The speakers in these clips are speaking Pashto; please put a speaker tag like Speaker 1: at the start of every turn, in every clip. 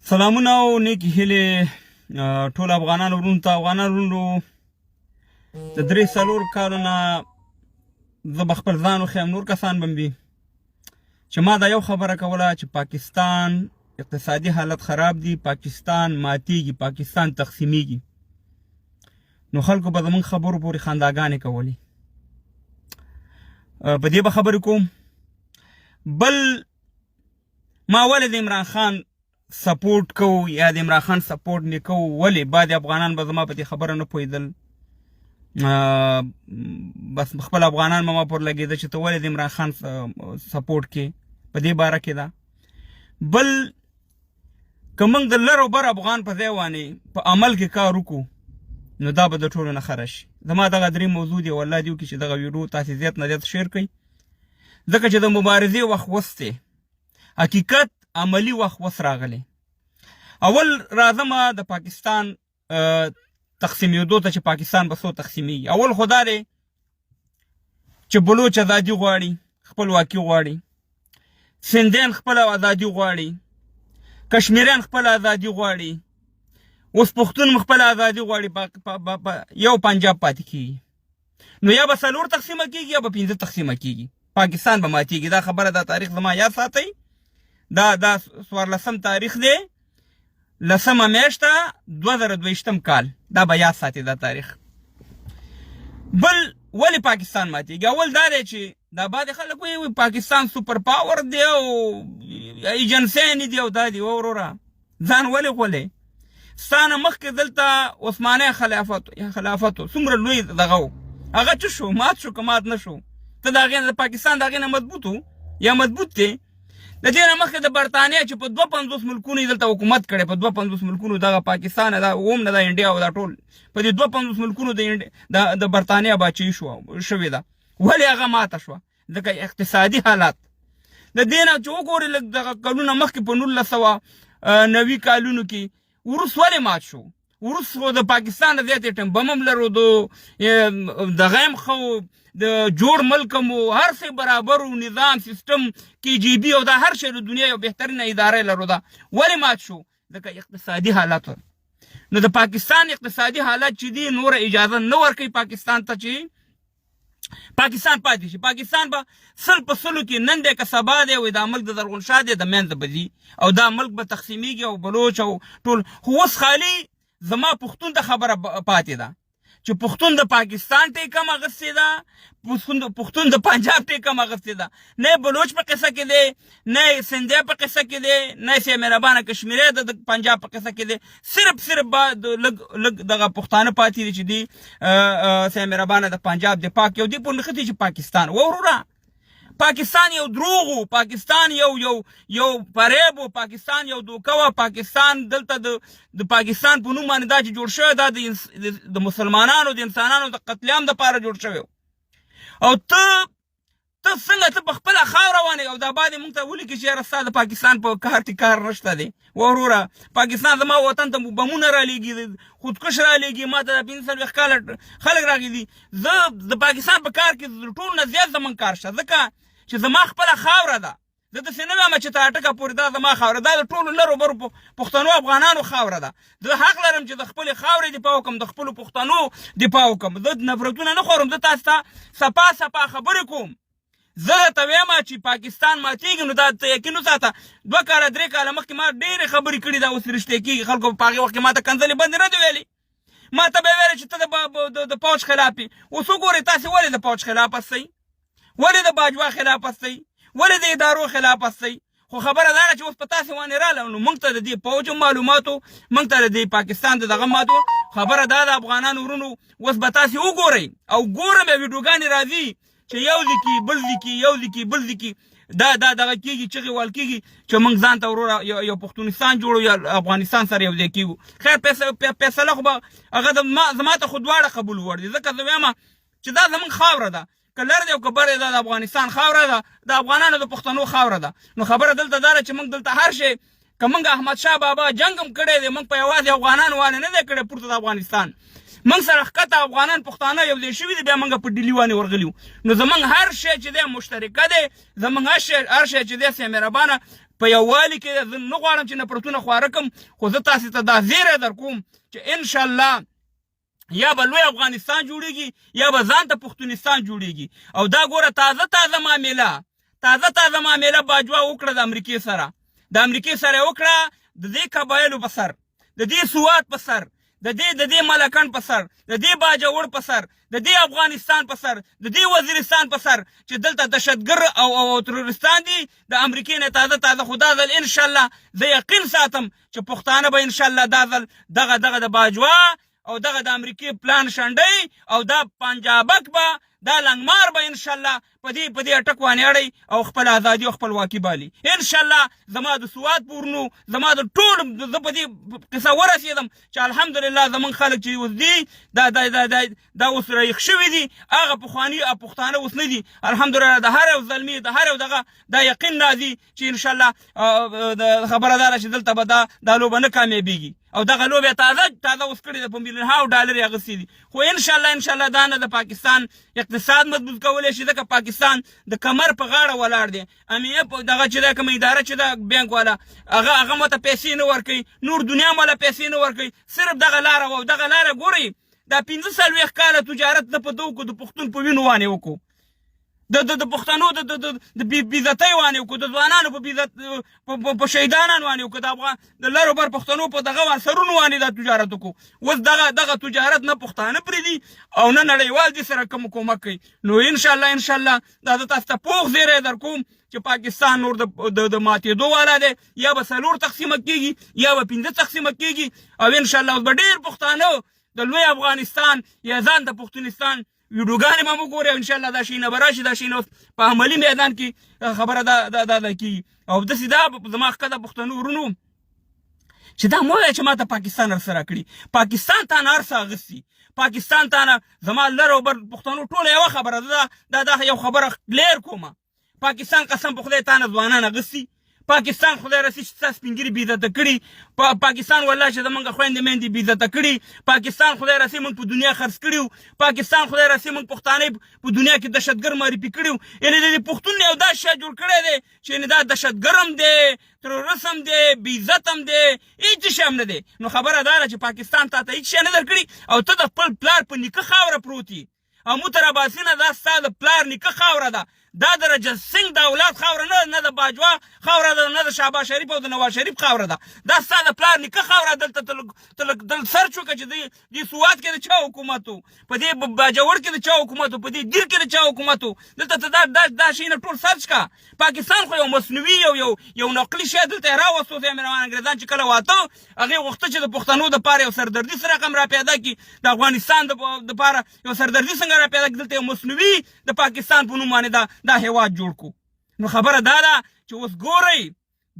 Speaker 1: سلامونه او نیکی هیلې ټول افغانان ورونو ته افغانان ورونو د 3-4 کالو نه زه به خپل ځان وښیم نور کسان به وي چې ما دا یو خبره کوله چې پاکستان اقتصادي حالت خراب دی، پاکستان ماتیږي، پاکستان تقسیمیږي. نو خلکو به زموږ خبرو پورې خنداګانې کولې. په دې به خبرې کوم. بل ما ولې د عمران خان سپورټ کوو یا د عمران خان سپورټ مې کوو، ولې بعضې افغانان به زما په دې خبره نه پوهېدل، بس خپل افغانان به ما پر لګېده چې ته ولې د عمران خان سپورټ کې په دې باره کې ده. بل که موږ د لر او بر افغان په ځای وانې په عمل کې کار وکړو نو دا به د ټولو نه ښه راشي. زما دغه 3 موضوع دی، والله دې وکړي چې دغه ویډیو تاسې زیات نه زیات شیر کړئ، ځکه چې د مبارزې وخت اوس دی، حقیقت عملی وخت اوس راغلی. اول راځم د پاکستان تقسیمېدو ته چې پاکستان به څو تقسیمیږي. اول خو دا دی چې بلوچ ازادي غواړي، خپلواکي غواړي، سندیان خپل ازادي غواړي، کشمیریان خپل ازادي غواړي، اوس پښتون خپل ازادي غواړي، یو پنجاب پاتې کیږي. نو یا به 4 تقسیمه کیږي یا به 15 تقسیمه کیږي، پاکستان به ماتیږي. دا خبره، دا تاریخ زما یاد ساتئ. دا 14 تاریخ دی، 10 میاشت 2022 کال، دا به یاد ساتي دا تاریخ. بل ولې پاکستان ماتیږي؟ اول دا دی چې دا بعضې خلک وایي پاکستان سوپر پاور دی او ایجنسیانې دي او دا دي. وروره ځان ولې غولې؟ ستا نه مخکې دلته عثماني خلافت څومره لوی دغه و، هغه څه شو؟ مات شو که مات نه شو؟ ته د هغې د پاکستان د هغې نه مضبوط و یا مضبوط دی؟ د دې نه مخکې د برطانیه چې په 52 ملکونو یې دلته حکومت کړی، په 52 ملکونو دغه پاکستان دا اوم نه دا انډیا او دا ټول په دې 52 ملکونو د برطانیه باچهي شوې ده. ولې هغه ماته شوه؟ ځکه اقتصادي حالات د دې نه چې وګورې لږ دغه کلونه مخکې په 1990 کالونو کې وروس ولې مات شو؟ وروس خو د پاکستان د زیاتې ټیم بم هم لرو، دغه هم ښه و، د جوړ ملک هم و، هر څه برابر و، نظام سیستم KGB او دا هر شی د دنیا یو بهترینه اداره لرو. دا ولې مات شو؟ ځکه اقتصادي حالات. نو د پاکستان اقتصادي حالات چې دي نوره اجازه نه ورکوي پاکستان ته چې پاکستان پاتې شي. پاکستان به 100 په 100 کې نن دی که سبا دی، او دا ملک د زرغون شاه دی، د منځه به ځي او دا ملک به تقسیمیږي او بلوچ او ټول. خو اوس خالي زما پښتون ته خبره پاتې ده چې پښتون د پاکستان ټیکم اغستې ده، پښتون د پنجاب ټیکم اغستې ده. نه بلوچ په قصه کې دی، نه سندیا په قصه کې دی، نه سي مهربانه کشمیری د پنجاب په قصه کې دی. صرف لږ دغه پښتانه پاتې دي چې دی سي مهربانه د پنجاب د پاک یو دی په نښتې چې پاکستان. وروره پاکستان یو دروغ و، پاکستان یو فریب و، پاکستان یو دوکه و، پاکستان دلته د پاکستان په نوم باندې دا چې جوړ شوی دا د مسلمانانو د انسانانو د قتل عام دپاره جوړ شوی. او ته څنګه ته په خپله خاوره وانې او دا بعد موږ ته ولیکي چې یاره ستا د پاکستان په کار کې کار نشته دی. وروره پاکستان زما وطن ته بمونه رالیږي، خودکش رالیږي، ما ته د 45 کاله خلک راغلي. زه د پاکستان په کار کې د ټولو نه زیات زموږ کار شته، ځکه چې زما خپله خاوره ده. زه داسې نه وایم چې تر اټکه پورې دا زما خاوره، دا د ټولو لرو برو پښتنو افغانانو خاوره ده. زه حق لرم چې د خپلې خاورې دفاع وکړم، د خپلو پښتنو دفاع وکړم. زه نفرتونه نه خورم، زه تاسو ته صفا خبرې کوم. زه ته وایم چې پاکستان ماتېږي نو دا ته یقین وساته. 2 کاله 3 کاله مخکې ما ډېرې خبرې کړي، دا اوس رښتیا کېږي. خلکو په هغې وخت کې ما ته کنځلې بندې نه دي ویلې، ما ته به یې ویلې چې ته د پوج خلاف یې. اوس وګورئ تاسې ولې د پوج خلاف هستئ، ولې د باجوا خلاف هستئ، ولې د ادارو خلاف هستئ. خو خبره دا ده چې اوس په تاسې باندې راغله نو موږ ته د دې پوج معلوماتو، موږ ته د دې پاکستان د دغه ماتو خبره دا ده. افغانانو ورونو اوس به تاسې وګورئ او ګورم بیا ویډیوګانې راځي چې یو لیکي بل لیکي، یو لیکي بل لیکي، دا دغه کېږي، چغې وال کېږي چې موږ ځان ته وروره یو پښتونستان جوړو یا افغانستان سره یو ځای کېږو. خیر فیصله خو به هغه زما ته خو دواړه قبول وړ دي، ځکه زه وایم چې دا زموږ خاوره ده، که لر دی او که بر دی، دا د افغانستان خاوره ده، د افغانانو د پښتنو خاوره ده. نو خبره دلته دا ده چې موږ دلته هر شی، که موږ احمدشاه بابا جنګ هم کړی دی، موږ په یوازې افغانانو باندې نه دی کړی پورته د افغانستان. موږ سره ښکته افغانان پښتانه یو ځای شوي دي بیا موږ په ډیلي وانې ورغلي وو نو زموږ هر شی چې دی مشترکه دی زموږ هر شی چې دی سي مهربانه په یووالي کې زه نه غواړم چې نفرتونه خواره کړم خو زه تاسې ته دا زیری در کوم چې انشاءالله یا به لوی افغانستان جوړیږي یا به ځان ته پښتونستان جوړیږي او دا ګوره تازه معامله باجوا وکړه د امریکې سره د امریکې سره وکړه د دې قبایلو په سر د دې سوات په سر د دې ملکن په سر د دې باجوړ په سر د دې افغانستان په سر د دې وزیرستان په سر چې دلته دهشتګر او تروریستان دي د امریکې نه تازه خو دا ځل انشاءالله زه یقین ساتم چې پښتانه به انشاءالله دا ځل دغه د باجوا او دغه د امریکې پلان شنډی او دا پنجابک به دا لنګمار به انشاءالله په دې اټک وانې اړی او خپل ازادي او خپلواکي بالي انشاءالله زما د سوات پورنو زما د ټول زه په دې قصه ورسېدم چې الحمدلله زموږ خلک چې اوس دي دا اوس رایښ شوي دي هغه پخواني پښتانه اوس نه دي الحمدلله د هر یو زلمي د هر یو دغه دا یقین راځي چې انشاءالله د خبره داره چې دلته به دا لوبه نه کامیابیږي او دغه لوبې تازه اوس کړې ده په میلیونها ډالر یې اخیستي دي خو انشاءالله دا نه د پاکستان اقتصاد مضبوط کولی شي ځکه پاکستان د کمر په غاړه ولاړ دی امنیه دغه چې دا کومه اداره چې دا بینک والا هغه ماته پیسې نه ورکوي نور دنیا ماله پیسې نه ورکوي صرف دغه لاره وه او دغه لاره ګورئ دا 45 کاله تجارت نه په دو کو د پښتون په وینو وانې وکړو د پښتنو د بېعزتۍ وانې وکړو د ځوانانو په شهیدانان وانې وکړو د لرو بر پښتنو په دغه سرونو وانې دا تجارت وکړو اوس دغه تجارت نه پښتانه پرېږدي او نه نړیوال دې سره کومک کوي نو انشاءالله دا زه تاسو ته پوخ زیری در کوم چې پاکستان نور د ماتېدو والا دی یا به 4 تقسیمه کېږي یا به 5 تقسیمه کېږي او انشاءالله اوس به ډېر پښتانه د لوی افغانستان یا ځان د پښتونستان ویډیوګانې به مو ګورئ انشاءالله دا شی نه به راشي دا شی نه په عملي میدان کې خبره دا کېږي او داسې دا زما ښکته پښتنو ورونو چې دا مو وایه چې ما ته پاکستان سره کړي پاکستان تا نه هر څه اخیستي پاکستان تا نه زما لر او بر پښتنو ټوله یوه خبره ده دا یو خبره کلیر کومه پاکستان قسم په خدای تا نه ځوانان اخیستي پاکستان خدای راسي چې ستا سپین ږیري بېعزته کړي پاکستان والله چې زموږ خویندې میندې بېعزته کړي پاکستان خدای راسي موږ په دنیا خرڅ کړي پاکستان خدای راسي موږ پښتانه په دنیا کې دهشتګر معرفي کړي یعنې د پښتون یو دا شی جوړ کړی دی چې یعنې دا دهشتګر هم دی تروریست هم دی بېعزت هم دی هېڅ شی هم نه دی نو خبره دا ده چې پاکستان تا ته هېڅ شی نه درکړي او ته د خپل پلار په نیکه خاوره پروت یې او موتر عباسي نه دا ستا د پلار نیکه خاوره ده دا د رجل سنګ د اولاد خاوره نه د باجوا خاوره ده نه د شهباز شریف او د نواز شریف خاوره ده دا ستا د پلار نیکه خاوره دلته دل سرچ وکړه چې دې سوات کې د چا حکومت و په دې باجوړ کې د چا حکومت و په دې ګیر کې د چا حکومت و دلته ته دا شی نه ټول سرچ کا پاکستان خو یو مصنوعي یو نقلي شی دلته راوستو د انګریزان چې کله واته هغې غوښته چې د پښتنو دپاره یو سردردي رقم را پیدا کړي د افغانستان دپاره یو سردردي څنګه را پیدا کړي دلته یو مصنوعي د پاکستان په نوم باندې دا هیواد جوړ کو نو خبره دا ده چې اوس ګورئ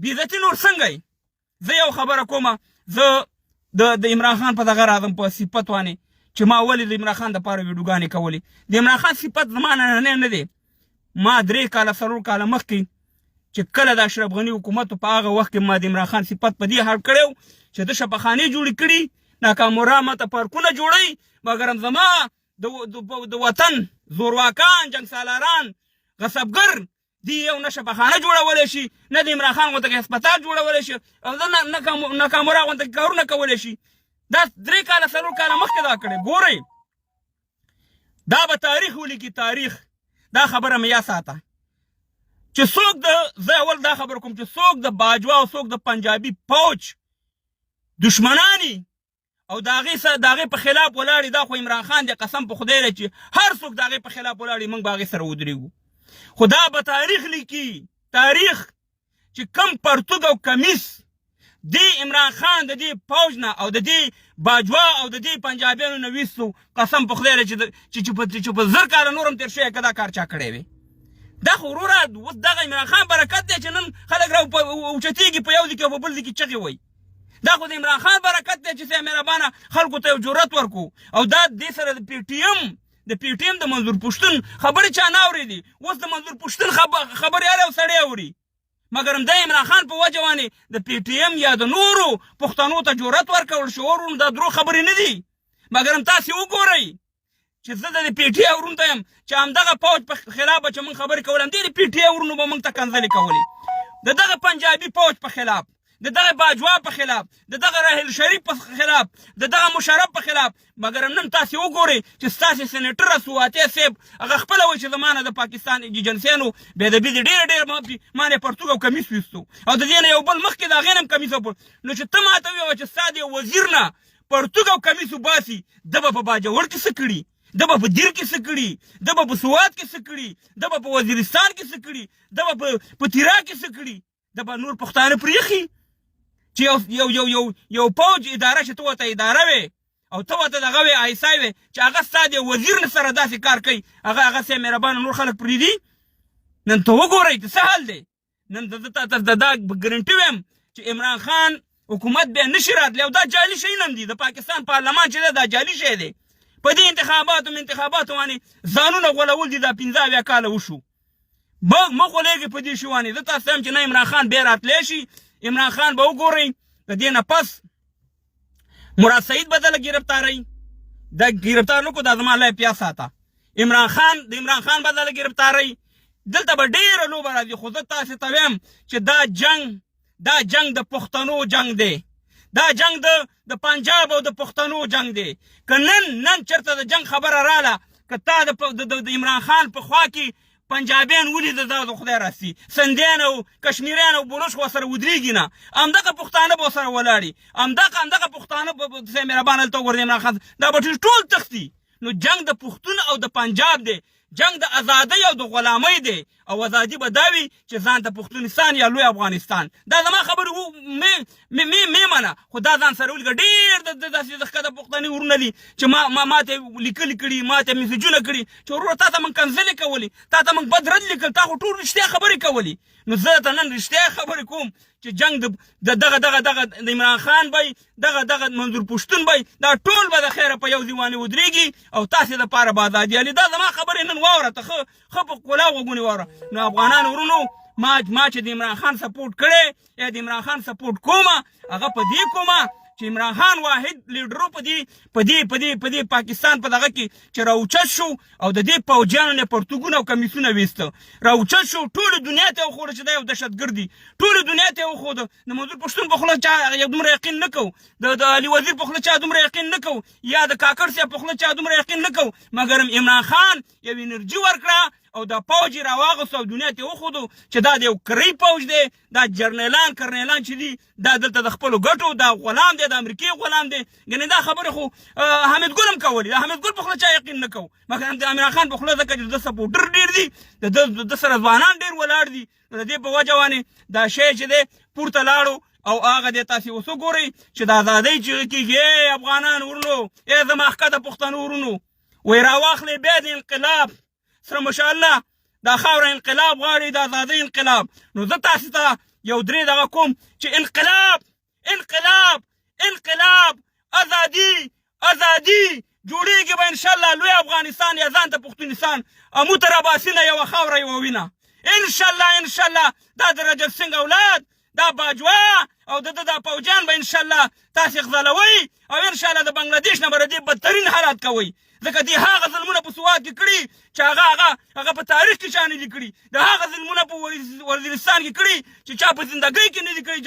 Speaker 1: بېعزتي نور څنګه زه یو خبره کومه زه د عمران خان په دغه راځم په صفت وانې چې ما ولې د عمران خان دپاره ویډیوګانې کولې د عمران خان صفت زما نننی نه دی ما 3 کاله 4 کاله مخکې چې کله د اشرف غني حکومت په هغه وخت کې ما د عمران خان صفت په دې حال کړی چې د شفاخانې جوړې کړي ناکامورا ماته پارکونه جوړوي مګر زما د وطن زورواکان جنګسالاران غصبګر دی یو نه شفاخانه جوړولی شي نه د عمران خان غونته هسپتال جوړولی شي او نه ناکامورا غونته کارونه کولی شي دا 3 کاله 4 کاله مخکې دا کړی ګورئ دا به تاریخ ولیکي تاریخ دا خبره مې یا ساته چې څوک زه اول دا خبر کوم چې څوک د باجوا او څوک د پنجابي فوج دشمنانی او د هغې په خلاف ولاړې دا خو عمران خان دی قسم په خدای دی چې هر څوک د هغې په خلاف ولاړې موږ به هغې سره ودرېږو خو دا به تاریخ لیکي تاریخ چې کم پرتوګ او کمیس دی عمران خان د دې فوج نه او د دې باجوا او د دې پنجابیانو نه ویستو قسم په خدای چې په 1000 کاله نور هم تېر شوی که دا کار چا کړی وی دا خو وروره اوس دغه عمران خان برکت دی چې نن خلک را اوچتېږي په یو دي کې او په بل دي کې چغې وایي دا خو د عمران خان برکت دی چې سه مهربانه خلکو ته یو جرأت ورکو او دا دې سره د پی ټي ایم د منظور پښتون خبرې چا نه اورېدي اوس د منظور پښتون خبرې هر یو سړی اوري مګر همدا عمران خان په وجه باندې د پی ټي ایم یا د نورو پښتنو ته جرأت ورکول شعور دا درو خبرې نه دي مګر هم تاسې وګورئ چې زه د پی ټي ورونو ته یم چې همدغه پوج په خلاف به چې موږ خبرې کولې همدې د پی ټي ورونو به موږ ته کنځلې کولې د دغه پنجابي پوج په خلاف د دغه باجوا په خلاف د دغه راحل شریف په خلاف د دغه مشرف په خلاف مګر نن تاسې وګورئ چې ستاسې سینیټر سواتي صاحب هغه خپله وایي چې زما نه د پاکستان ایجنسیانو بېادبي دي ډېره ما نه پرتوګ او کمیس ویستو او د دې نه یو بل مخکې د هغې نه هم کمیس نو چې ته ماته ووایه چې ستا د وزیر نه پرتوګ او کمیس وباسي ده به په باجوړ کې څه کړي ده به په دیر کې څه کړي ده به په سوات کې څه کړي ده به په وزیرستان کې څه کړي ده به په تیرا کې څه کړي ده به نور پښتانه پرېښي چې یو پوج اداره چې ته ورته اداره وې او ته ورته دغه وې آی اس آی وې چې هغه ستا د وزیر نه سره داسې کار کوي هغه سه مهربانه نور خلک پرېږدي نن ته وګورئ چې څه حال دی نن د دا ګرنټي ویم چې عمران خان حکومت بیا نشي راتلی او دا جعلي شی هم دي د پاکستان پارلمان چې دی دا جعلي شی دی په دې انتخاباتو باندې ځانونه غولول دي دا 15 کاله وشو مه غولېږئ په دې شي باندې زه تاسو ته وایم چې نه عمران خان بیا راتلی شي عمران خان به وګورئ د دې نه پس مراد سعید به دله ګرفتاروي دا ګرفتار نه کړو دا زما الله پیاس ساته د عمران خان به دله ګرفتاروي دلته به ډېره لوبه راځي خو زه تاسې ته وایم چې دا جنگ د پښتنو جنگ دی دا جنگ د پنجاب او د پښتنو جنگ دی که نن چېرته د جنگ خبره راله که تا د عمران خان په خوا کې پنجابیان ولیده دا د خدای راستي سندیان او کشمیریان او بلوچ خو سره ودرېږي نه همدغه پښتانه به سره ولاړي همدغه پښتانه به ځای مهربانه هلته وګورئ عمران خان دا به ټول تښتي نو جنگ د پښتون او د پنجاب دی جنگ د ازادۍ او د غلامۍ دی او ازادي به دا وي چې ځان ته پښتونستان یا لوی افغانستان دا زما خبرې مې منه خو دا ځان سره ولیکه ډېر داسې د ښکته پښتني ورونه دي چې ما ته لیکلي کړي ما ته میسجونه کړي چې وروره تا ته موږ کنځلې کولې تا ته موږ بد رد لیکل تا خو ټول رښتیا خبرې کولې نو زه ته نن رښتیا خبرې کوم چې جنگ دغه د عمران خان بی دغه منظور پښتون بی دا ټول به د خیره په یو ځوانې ودرېږي او تاسې دپاره به ازادي علي دا زما خبرې نن واوره ته ښه په قلا غوږونې واوره نو افغانانو ورونو ما چې د عمران خان سپورټ کړی یا د عمران خان سپورټ کومه هغه په دې کومه چې عمران خان واحد لیډرو په دې پاکستان په دغه کې چې راوچت شو او د دې پوجیانو نه پرتوګونه او کمیسونه ویسته راوچت شو ټوله دنیا ته وښوده چې دا یو دهشتګرد دي ټوله دنیا ته یې وښوده د منظور پښتون په خوله چا دومره یقین نه کوو د علي وزیر په خوله چا دومره یقین نه کوو یا د کاکړ صاحب په خوله چا دومره یقین نه کوو مګر عمران خان یو انرژي ورکړه او دا پوج یې راواغوست او دنیا ته وښودو چې دا د یو کرۍ پوج دی دا جرنیلان کرنیلان چې دي دا دلته د خپلو ګټو دا غلام دی د امریکې غلام دی ګنې دا خبرې خو حامد ګل هم کولې د حامد ګل په خوله چا یقین نه کوو مګر د عمران خان په خوله ځکه چې د سپورټر ډېر دي د سره ځوانان ډېر ولاړ دي د دې په وجه باندې دا شی چې دی پورته لاړو او هغه دی تاسې اوس وګورئ چې د ازادۍ چغې کېږي افغانان ورونو زما ښکته پښتنو ورونو وایي راواخلئ بیا د انقلاب سره ماشاءالله دا خاوره انقلاب غواړي د ازادۍ انقلاب نو زه تاسې ته یو درې دغه کوم چې انقلاب ازادي جوړېږي به انشاءالله لوی افغانستان یا ځان ته پښتونستان امو ته راباسي نه یوه خاوره یوه وینه انشاءالله دا د رجب سنګ اولاد دا باجوا او دا پوجان به انشاءالله تاسې غځلوئ او انشاءالله د بنګلادیش نه به د دې بدترین حالات کوئ ځکه دې هغه ظلمونه په سوات کې کړي چې هغه په تاریخ کې چا نه دي کړي د هغه ظلمونه په وزیرستان کې کړي چې چا په زندګۍ کې نه دي کړي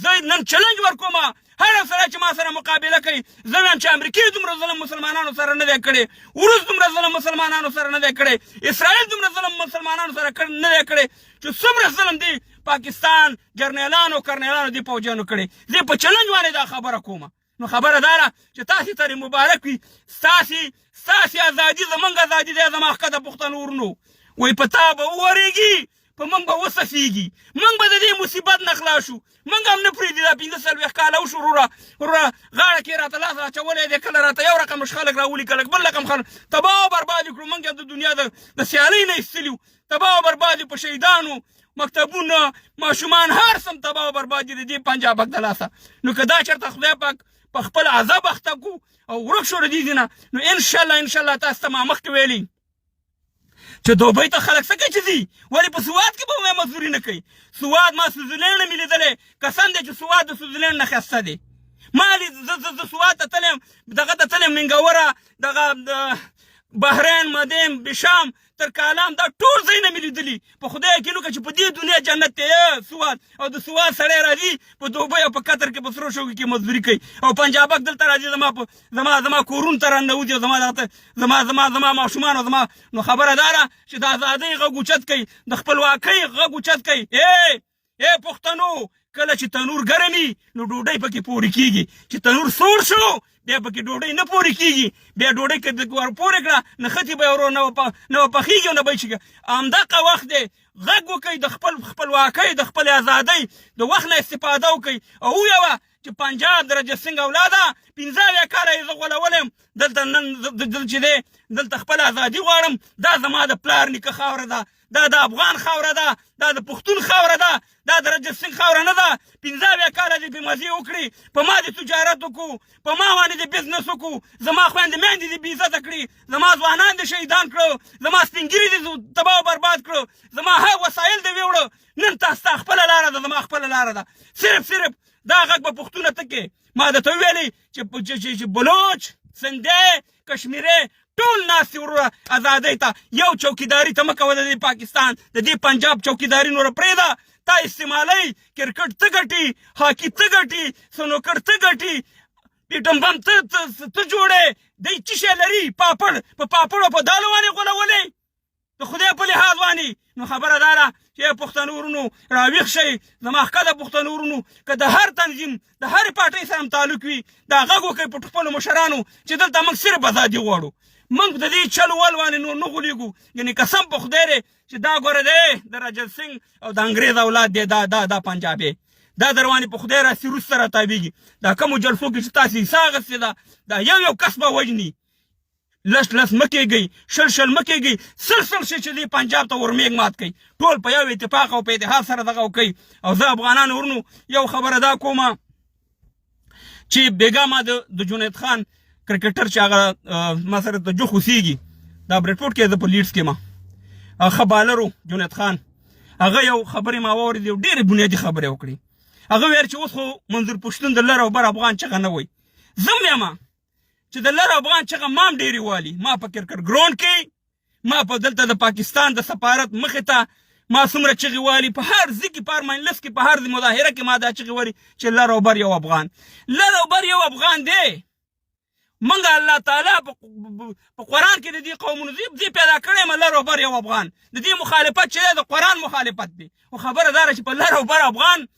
Speaker 1: زه نن چلنج ورکوم هر سره چې ما سره مقابله کوي زه وایم چې امریکې دومره ظلم مسلمانانو سره نه دی کړی روس دومره ظلم مسلمانانو سره نه دی کړی اسرائیل دومره ظلم مسلمانانو سره نه دی کړی چې څومره ظلم دی پاکستان جرنیلانو کرنیلانو دی پوجانو کړی زه په چلنج باندې دا خبره کوم نو خبره داره چې تاسې ته مبارک وي ستاسې ازادي زموږ ازادي دی زما ښکته پښتنو ورونو وایي په تا به وورېږي په موږ به وڅڅېږي موږ به د دې مصیبت نه خلاص شو موږ هم نه پرېږدي دا 15 کاله وشو وروره غاړه کې راته لاس اچولی دی کله راته یو رقم خلک راولي کله بل رقم خلک تباه او برباد یې کړو موږ د دنیا د سیالۍ نه ایستلي وو تباه او برباد په شهیدانو مکتبونه ماشومان هر سم تباه او برباد دي د دې پنجاب حق د لاسه نو که دا چېرته خدای پاک په خپل عذاب اخته کو او ورک شو د دې نه نو انشاءالله تاسو ته ما مخکې ویلي چې دوبۍ ته خلک څه کوي چې ځي ولې په سوات کې به مزدوري نه کوي سوات ما سویزرلینډ نه مې لیدلی قسم دی چې سوات د سویزرلینډ نه ښایسته دی ما د سوات ته تلم دغه ته تلم منګوره دغه بحرین مدین بشام تر کالام دا ټول ځایونه مې لیدلي په خدای یقین وکړه چې په دې دنیا جنت دی سوات او د سوات سړی راځي په دوبۍ او په قطر کې په سرو شوکو کې مزدوري کوي او پنجابک دلته راځي زما کورونو ته راننوځي او زما ماشومان او زما نو خبره دا ده چې د ازادۍ غږ اوچت کوي د خپلواکۍ غږ اوچت کوي ای پښتنو کله چې تنور ګرم وي نو ډوډۍ پکې پورې کېږي چې تنور سوړ شو بیا پکې ډوډۍ نه پورې کېږي بیا ډوډۍ که ور پورې کړه نښتې به ورو نه پخېږي او نه به شي همدغه وخت دی غږ وکئ د خپلواکۍ د خپل ازادۍ د وخت نه استفاده وکئ او وویوه چې پنجاب د رجت سنګ اولاده 15 کاله یې زه غولولم دلته نن چې دی دلته خپل ازادي غواړم دا زما د پلار نیکه خاوره ده دا د افغان خاوره ده دا د پښتون خاوره ده دا د رجت سنګ خاوره نه ده 15 کاله دې بې مزې وکړي په ما دې تجارت وکړو په ما باندې دې بزنس وکړو زما خویندې میندې دې بې عزته کړي زما ځوانان دې شهیدان کړو زما سپین ږیري دې تباه او برباد کړو زما هر وسایل دې ویوړه نن ستا خپله لاره ده زما خپله لاره ده صرف دا غږ به پښتونه تکې ما درته وویلې چې بلوچ سندی کشمیری ټول ناستې وروره ازادۍ ته یو چوکیداري ته مه کوه د دې پاکستان د دې پنجاب چوکیداري نوره پرېږده تا استعمالوي کرکټ ته ګټي هاکي ته ګټي سنوکر ته ګټي پیټم بم ته جوړې دی څه شی لري پاپړ په پاپړو په دالو باندې غولولې د خدای په لحاظ باندې نو خبره دا ده چې پښتنو ورونو راویښ شئ زما ښکته پښتنو ورونو که د هر تنظیم د هرې پارټۍ سره تعلق وي دا غږ وکړئ په خپلو مشرانو چې دلته موږ صرف ازادي غواړو موږ د دې چل ول باندې نور نه غولېږو یعنې قسم په خدای دی چې دا ګوره دی د رجت سنګ او د انګریز اولاد دی دا پنجابی دا دروانې په خدای راسي روس سره تابېږي دا کومو جلسو کې چې تاسې حصه اخیستې ده دا یو کس به وژني لس مه کېږئ شل مه کېږئ سل شي چې دې پنجاب ته ورمیږ مات کوي ټول په یو اتفاق او په اتحاد سره دغه وکوي او زه افغانانو ورونو یو خبره دا کومه چې بېګا ما د جنید خان کرکټر چې هغه ما سره ته جوخ اوسېږي دا بریډفورډ کې زه په لیډز کې ما ښه بالر و جنید خان هغه یو خبرې ما واورېدې ډېرې بنیادي خبرې وکړې هغه ویل چې اوس خو منظور پښتون د لر او بر افغان چغه نه وایي زه هم یم چې د لر افغان چغه ما هم ډېرې والي ما په کرکټ ګراونډ کې ما په دلته د پاکستان د سفارت مخې ته ما څومره چغې والي په هر ځای کې په هر مجلس کې په هر مظاهره کې ما دا چغې والي چې لر او بر یو افغان لر او بر یو افغان دی منګه الله تعالی په قرآن کې د دې قومونو دې پیدا کړی یم لر او بر یو افغان د دې مخالفت چې دی د قرآن مخالفت دی خو خبره دا ده چې په لر او بر افغان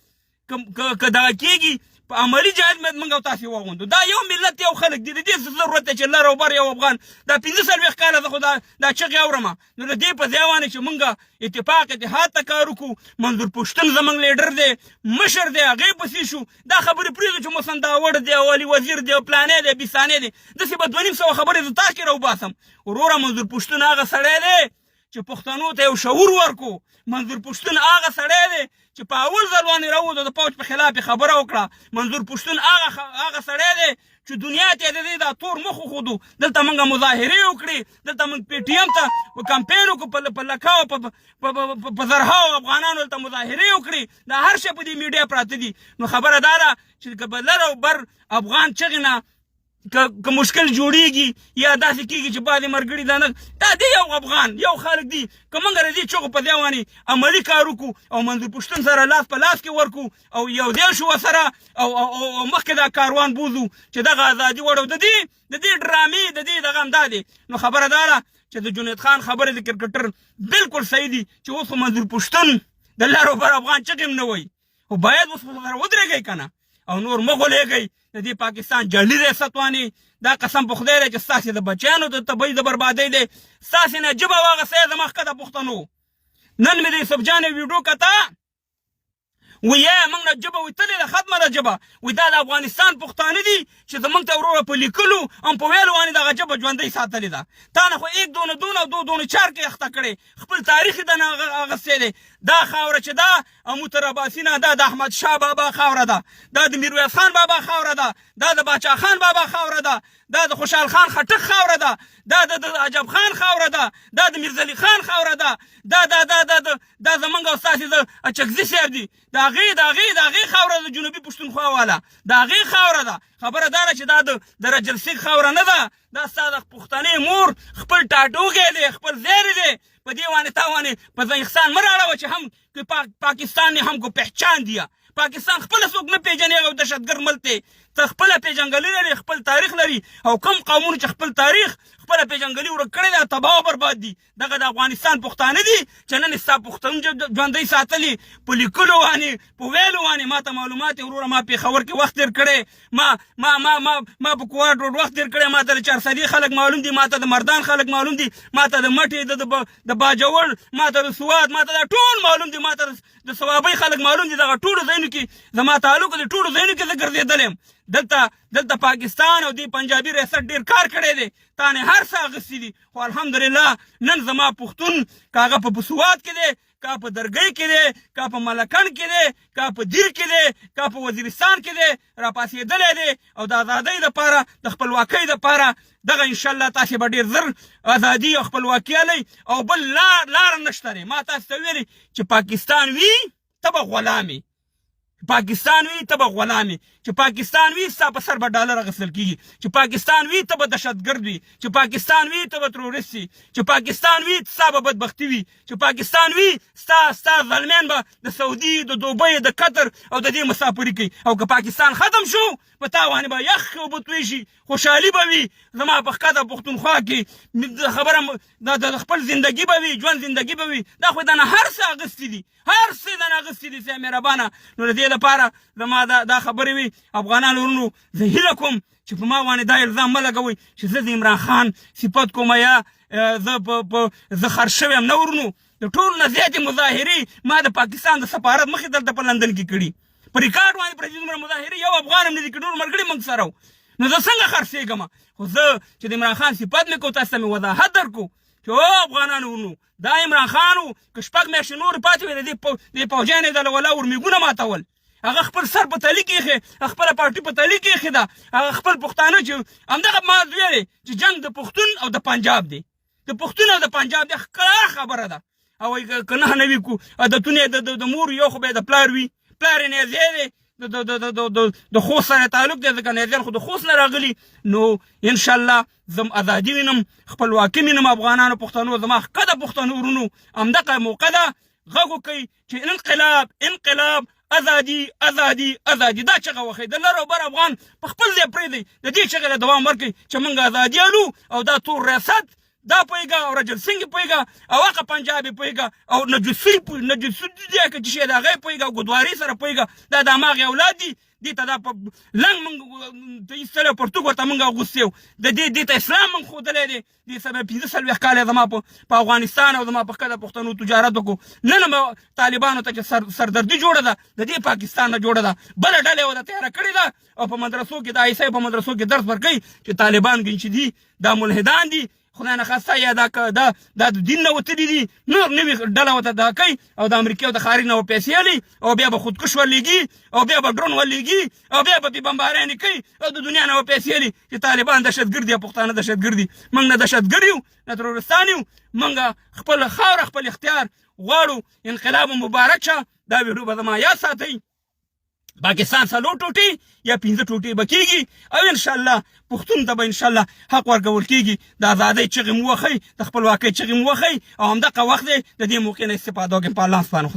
Speaker 1: که دغه کېږي په عملي جهاد موږ او تاسې وغوندو دا یو ملت یو خلک دي د دې ضرورت دی چې لر او بر یو افغان دا 45 کاله زه خو دا چغې اورم نو د دې په ځای باندې چې موږ اتحاد ته کار وکړو منظور پښتون زموږ لیډر دی مشر دی هغې پسې شو دا خبرې پرېږدو چې مسنداوړ دی او علي وزیر دی او پلانې دی بیسانې دی داسې به 200 خبرې زه تا کې راوباسم وروره منظور پښتون هغه سړی دی چې پښتنو ته یو شعور ورکو منظور پښتون هغه سړی دی چې په اول ځل باندې راووتو د پوځ په خلاف خبره وکړه منظور پښتون هغه سړی دی چې دنیا ته د دې دا تور مخ وښودو دلته موږ مظاهرې وکړې دلته موږ پی ټي ایم ته کمپین وکړو په لکاو په زرهاو افغانانو دلته مظاهرې وکړې دا هر شی په دې میډیا پراته دي نو خبره دا ده چې که به لر او بر افغان چغې نه که مشکل جوړیږي یا داسې کېږي چې بعضې مرګړي دا دی یو افغان یو خلک دي که موږ د دې چغو په ځای باندې عملي کار وکړو او منظور پښتون سره لاس په لاس کې ورکړو او یو ځای شو ورسره او مخکې دا کاروان بوځو چې دغه ازادي وړو د دې ډرامې د دې دغه همدا دی نو خبره دا ده چې د جنید خان خبرې د کرکټر بالکل صحیح دي چې اوس خو منظور پښتون د لر او بر افغان چغې هم نه وایي خو باید اوس سره ودرېږئ که نه او نور مه غولېږئ د دې پاکستان جعلي ریاست وانې دا قسم په خدای دی چې ستاسې د بچیانو د تبعید د بربادۍ دی ستاسې نه ژبه واغستی زما ښکته پښتنو نن مې د یوسف جان ویډیو کته ویې موږ نه ژبه وتلې ده ختمه ده ژبه وایي دا د افغانستان پښتانه دي چې زموږ ته وروره په لیکلو هم په ویلو باندې دغه ژبه ژوندۍ ساتلې ده تا نه خو 1 2 2 4 کې اخته کړې خپل تاریخ یې ده نه اخیستی دی دا خاوره چې ده اموتر عباسي نه ده د احمد شاه بابا خاوره ده دا د میرویس خان بابا خاوره ده دا د باچا خان بابا خاوره ده دا د خوشحال خان خټک خاوره ده دا د عجب خان خاوره ده دا د میرزلي خان خاوره ده دا زمونږ او ستاسې د اچکزي صاحب دي د هغې خاوره د جنوبي پښتونخوا والا د هغې خاوره ده خبره دا ده چې دا د رجل سیک خاوره نه ده دا ستا د پښتنې مور خپل ټاټوکی دی خپل زیری دی په دې وانې تا وانې په ځنګستان مه راړوه چې هم پاکستان نه هم کو پہچان دیا پاکستان خپله څوک نه پېژني هغه دهشتګرد ملک دی ته خپله پېژنګلي لري خپل تاریخ لري او کوم قومونه چې خپل تاریخ خپله پېژنګلي ورک کړی دی تباه او برباد دي دغه د افغانستان پښتانه دي چې نن ستا پښتون ژوندی ساتلي په لیکلو وانې په ویلو وانې ما ته معلومات وروره ما پېښور کې وخت تېر کړی ما په کوهاټ روډ وخت تېر کړی ما ته د چارسدي خلک معلوم دي ما ته د مردان خلک معلوم دي ما ته د مټې د باجوړ ما ته د سوات ما ته دا ټول معلوم دي ما ته د صوابۍ خلک معلوم دي دغه ټولو ځایونو کې زما تعلق د ټولو ځایونو کې زه ګرځېدلی یم دلته پاکستان او دې پنجابي ریاست ډېر کار کړی دی تا نه هر څه اخیستي دي خو الحمدلله نن زما پښتون که هغه په سوات کې دی که په درګۍ کې دی که په ملکن کې دی که په دیر کې دی که په وزیرستان کې دی راپاڅېدلی دی او د ازادۍ دپاره د خپلواکۍ دپاره دغه انشاءالله تاسې به ډېر زر ازادي او خپلواکي الی او بل لاره نشته دی ما تاسو ته ویلي چې پاکستان وي ته به غلام پاکستان وي ته به غلام چې پاکستان وي ستا په سر به ډالر اخیستل کېږي چې پاکستان وي ته به دهشتګرد وي چې پاکستان وي ته به تروریست وي چې پاکستان وي ستا به بدبختي وي چې پاکستان وي ستا ظالمان به د سعودي د دوبۍ د قطر او د دې مسافري کوي او که پاکستان ختم شو په تا باندې به یخ اوبه توی شي خوشحالي به وي زما په ښکته پښتونخوا کې خبره د خپل زندګي به وي ژوند زندګي به وي دا خو دنه هر څه اخیستي دي هر څه دنه اخیستي دي صاحب مهربانه نو د دې لپاره زما دا خبرې وي افغانان ورونو زه هیله کوم چې په ما باندې دا الزام مه لګوئ چې زه د عمران خان صفت کوم یا زه خر شوی یم نه ورونو د ټولو نه زیاتې مظاهرې ما د پاکستان د سفارت مخې دلته په لندن کې کړي په ریکارډ باندې پرې دومره مظاهرې یو افغان هم نه دي کړي ټول ملګري موږ سره وو نو زه څنګه خرڅېږم خو زه چې د عمران خان صفت مې کوو تاسو ته مې وضاحت درکړو چې او افغانانو ورونو دا عمران خان و که شپږ میاشتې نورې پاتې وې د دې پوځیانو یې د ولا ورمیږونه ماتول هغه خپل سر په تلي کې ایښی خپله پارټي په تلي کې ایښې ده هغه خپل پښتانه چې همدغه ما ویلې چې جنګ د پښتون او د پنجاب دی د پښتون او د پنجاب دی ښکاره خبره ده او که نه نوي کو عادتونه د مور یو خو به د پلار وي پلار یې نیزی دی د خوست سره تعلق دی ځکه نیزیان خو د خوست نه راغلي نو انشاءالله زم ازادي وینم خپلواکي وینم افغانانو پښتنو زما ښکته پښتنو ورونو همدغه موقع ده غږ وکئ چې انقلاب ازادي دا چغه وخی د لر او بر افغان په خپل ځای پرېږدئ د دې چغې له دوام ورکړئ چې موږ ازادي الو او دا تور ریاست دا پوهېږه او رجل سنګ پوهېږه او هغه پنجاب پوهېږه او نجسودي دی که چې شی د هغه پوهېږه او ګودواري سره پوهېږه دا د هماغې اولاد دي دې ته دا په لنګ موږ ته ایستلی پرتوګ ورته موږ اغوستی وو دې ته اسلام موږ ښودلی دی دې سره 15 کاله زما په افغانستان او زما په ښکته پښتنو تجارت وکړو نن به طالبانو ته چې سردردي جوړه ده د دې پاکستان نه جوړه ده بله ډله یې ورته تیاره کړې ده او په مدرسو کې د عیسی په مدرسو کې درس ورکوي چې طالبان چې دي دا ملحدان دي خدای نخواسته یا دا د دین نه وتلي دي نور نوي ډله ورته دا کوي او د امریکې او د خارج نه به پیسې اخلي او بیا به خودکش ورلېږي او بیا به ډرون ورلېږي او بیا به پې بمباریانې کوي او د دنیا نه به پیسې اخلي چې طالبان دهشتګرد دي او پښتانه دهشتګرد دي موږ نه دهشتګرد یو نه ترورستان یو موږ خپل خاوره خپل اختیار غواړو انقلاب مبارک شه دا ویډیو به زما یاد ساتئ پاکستان 4 ټوټې یا 5 ټوټې به کېږي او انشاءالله پښتون ته به انشاءالله حق ورکول کېږي د ازادۍ چغې مو وښئ د خپلواکۍ چغې مو وښئ او همدغه وخت دی د دې موقع نه استفاده وکړئ په الله سبحانه